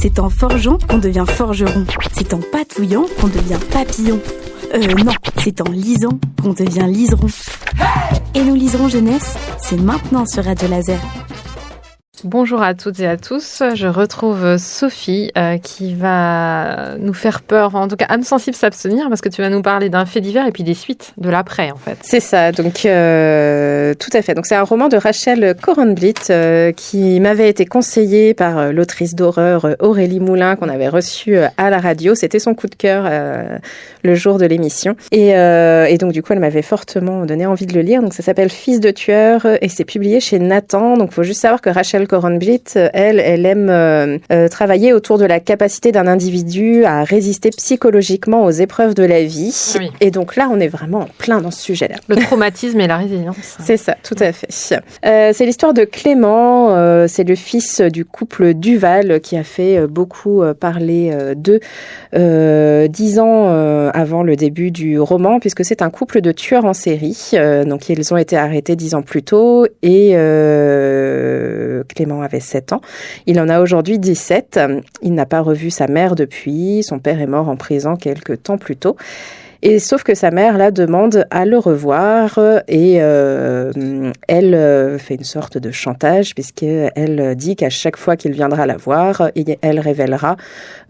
C'est en forgeant qu'on devient forgeron. C'est en patouillant qu'on devient papillon. Non, c'est en lisant qu'on devient liseron. Et nous liserons jeunesse, c'est maintenant sur Radio Laser. Bonjour à toutes et à tous, je retrouve Sophie qui va nous faire peur, en tout cas âme sensible s'abstenir, parce que tu vas nous parler d'un fait divers et puis des suites de l'après en fait. C'est ça, donc tout à fait. Donc c'est un roman de Rachel Korenblit qui m'avait été conseillé par l'autrice d'horreur Aurélie Moulin qu'on avait reçue à la radio. C'était son coup de cœur le jour de l'émission. Et donc du coup elle m'avait fortement donné envie de le lire. Donc ça s'appelle Fils de tueur et c'est publié chez Nathan. Donc il faut juste savoir que Rachel Korenblit, elle aime travailler autour de la capacité d'un individu à résister psychologiquement aux épreuves de la vie. Oui. Et donc là, on est vraiment en plein dans ce sujet-là. Le traumatisme et la résilience. C'est ça, tout à fait. C'est l'histoire de Clément, c'est le fils du couple Duval qui a fait beaucoup parler d'eux 10 ans avant le début du roman, puisque c'est un couple de tueurs en série. Donc ils ont été arrêtés 10 ans plus tôt et Clément avait 7 ans. Il en a aujourd'hui 17. Il n'a pas revu sa mère depuis. Son père est mort en prison quelques temps plus tôt. Et sauf que sa mère la demande à le revoir et elle fait une sorte de chantage puisqu'elle dit qu'à chaque fois qu'il viendra la voir, elle révélera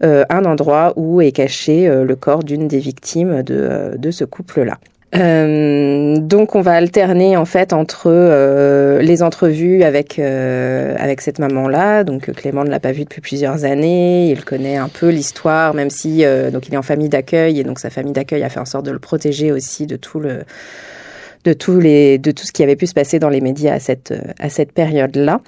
un endroit où est caché le corps d'une des victimes de ce couple-là. Donc on va alterner en fait entre les entrevues avec cette maman-là. Donc Clément ne l'a pas vue depuis plusieurs années. Il connaît un peu l'histoire, même si donc il est en famille d'accueil et donc sa famille d'accueil a fait en sorte de le protéger aussi de tout ce qui avait pu se passer dans les médias à cette période-là.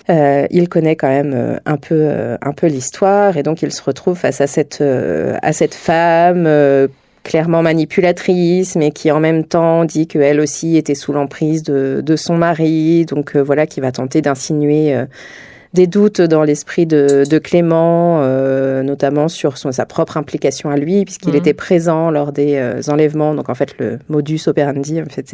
Il connaît quand même un peu l'histoire et donc il se retrouve face à cette femme clairement manipulatrice, mais qui en même temps dit qu'elle aussi était sous l'emprise de son mari, donc voilà, qui va tenter d'insinuer des doutes dans l'esprit de Clément, notamment sur sa propre implication à lui, puisqu'il était présent lors des enlèvements. Donc en fait, le modus operandi, en fait,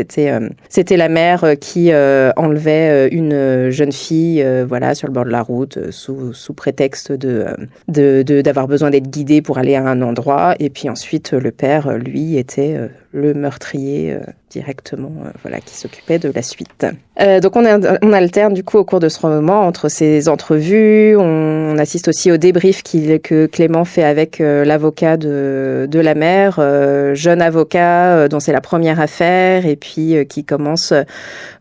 c'était la mère qui enlevait une jeune fille, voilà, sur le bord de la route, sous prétexte d'avoir besoin d'être guidée pour aller à un endroit. Et puis ensuite, le père, lui, était le meurtrier directement, voilà, qui s'occupait de la suite. Donc on alterne du coup au cours de ce roman entre ces entrevues, on assiste aussi au débrief que Clément fait avec l'avocat de la mère, jeune avocat dont c'est la première affaire et puis qui commence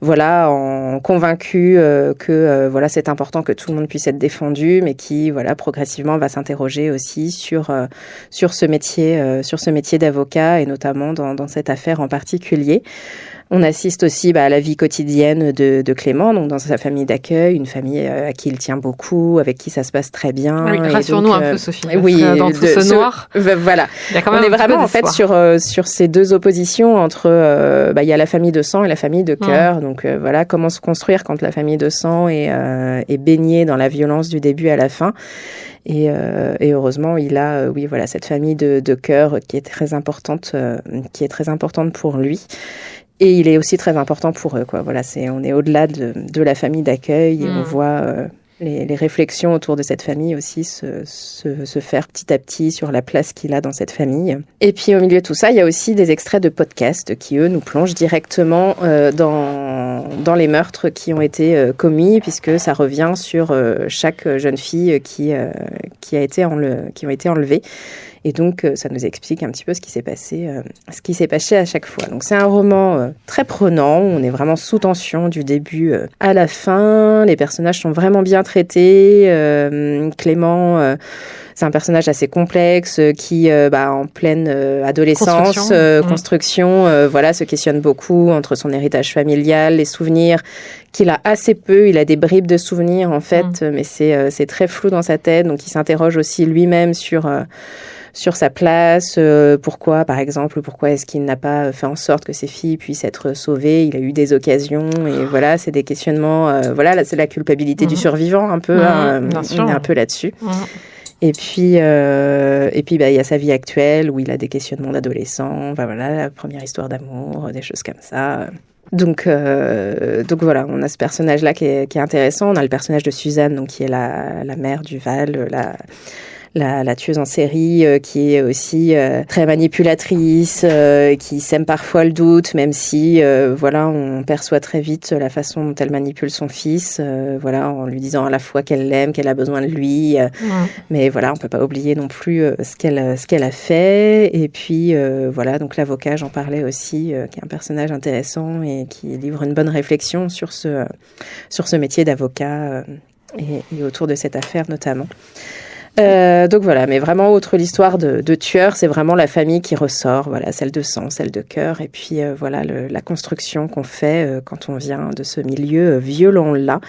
voilà en convaincu que voilà c'est important que tout le monde puisse être défendu, mais qui voilà progressivement va s'interroger aussi sur ce métier d'avocat et notamment dans cette affaire en particulier. On assiste aussi à la vie quotidienne de Clément, donc dans sa famille d'accueil, une famille à qui il tient beaucoup, avec qui ça se passe très bien. Oui, rassure-nous un peu, Sophie. Oui, dans tout ce noir. Voilà. Il y a quand même on est vraiment en fait sur ces deux oppositions entre il y a la famille de sang et la famille de cœur. Donc voilà, comment se construire quand la famille de sang est baignée dans la violence du début à la fin. Et heureusement, il a, cette famille de cœur qui est très importante pour lui. Et il est aussi très important pour eux, quoi. Voilà, on est au-delà de la famille d'accueil et on voit les réflexions autour de cette famille aussi se faire petit à petit sur la place qu'il a dans cette famille. Et puis au milieu de tout ça, il y a aussi des extraits de podcasts qui, eux, nous plongent directement dans les meurtres qui ont été commis, puisque ça revient sur chaque jeune fille qui ont été enlevées. Et donc, ça nous explique un petit peu ce qui s'est passé à chaque fois. Donc, c'est un roman très prenant. On est vraiment sous tension du début à la fin. Les personnages sont vraiment bien traités. Clément, c'est un personnage assez complexe qui, en pleine adolescence, construction, se questionne beaucoup entre son héritage familial, les souvenirs qu'il a assez peu. Il a des bribes de souvenirs, en fait, mais c'est très flou dans sa tête. Donc, il s'interroge aussi lui-même sur sa place, pourquoi est-ce qu'il n'a pas fait en sorte que ses filles puissent être sauvées. Il a eu des occasions et voilà, c'est des questionnements, là, c'est la culpabilité du survivant un peu, on est un peu là-dessus. Et puis il y a sa vie actuelle où il a des questionnements d'adolescent, la première histoire d'amour, des choses comme ça. Donc voilà, on a ce personnage-là qui est intéressant. On a le personnage de Suzanne, donc qui est la mère du Val, la tueuse en série qui est aussi très manipulatrice, qui sème parfois le doute, même si voilà, on perçoit très vite la façon dont elle manipule son fils, voilà, en lui disant à la fois qu'elle l'aime, qu'elle a besoin de lui, mais voilà, on peut pas oublier non plus ce qu'elle a fait. Et puis voilà, donc l'avocat, j'en parlais aussi, qui est un personnage intéressant et qui livre une bonne réflexion sur ce métier d'avocat et autour de cette affaire notamment. Donc voilà, mais vraiment, outre l'histoire de tueur, c'est vraiment la famille qui ressort, voilà, celle de sang, celle de cœur, et puis voilà la construction qu'on fait quand on vient de ce milieu violent-là.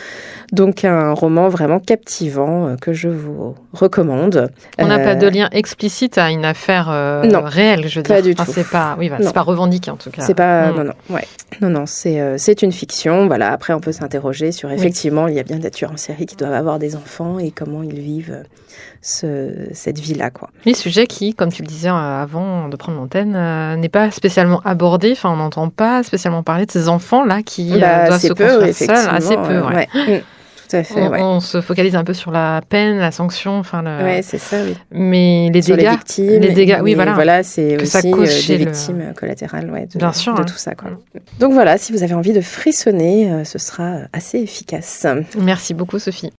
Donc un roman vraiment captivant que je vous recommande. On n'a pas de lien explicite à une affaire réelle, je veux dire. Pas du tout. C'est pas, c'est pas revendiqué en tout cas. C'est pas, non, c'est une fiction. Voilà. Après, on peut s'interroger sur effectivement, il y a bien des tueurs en série qui doivent avoir des enfants et comment ils vivent cette vie-là, quoi. Les sujets qui, comme tu le disais avant de prendre l'antenne, n'est pas spécialement abordé. Enfin, on n'entend pas spécialement parler de ces enfants-là qui doivent se construire seuls. Assez peu, ouais. Tout à fait, on se focalise un peu sur la peine, la sanction, Ouais, c'est ça, oui. Mais les sur dégâts, les victimes, oui, voilà, c'est que aussi ça cause des victimes collatérales, bien sûr, de tout ça, quoi. Donc voilà, si vous avez envie de frissonner, ce sera assez efficace. Merci beaucoup, Sophie.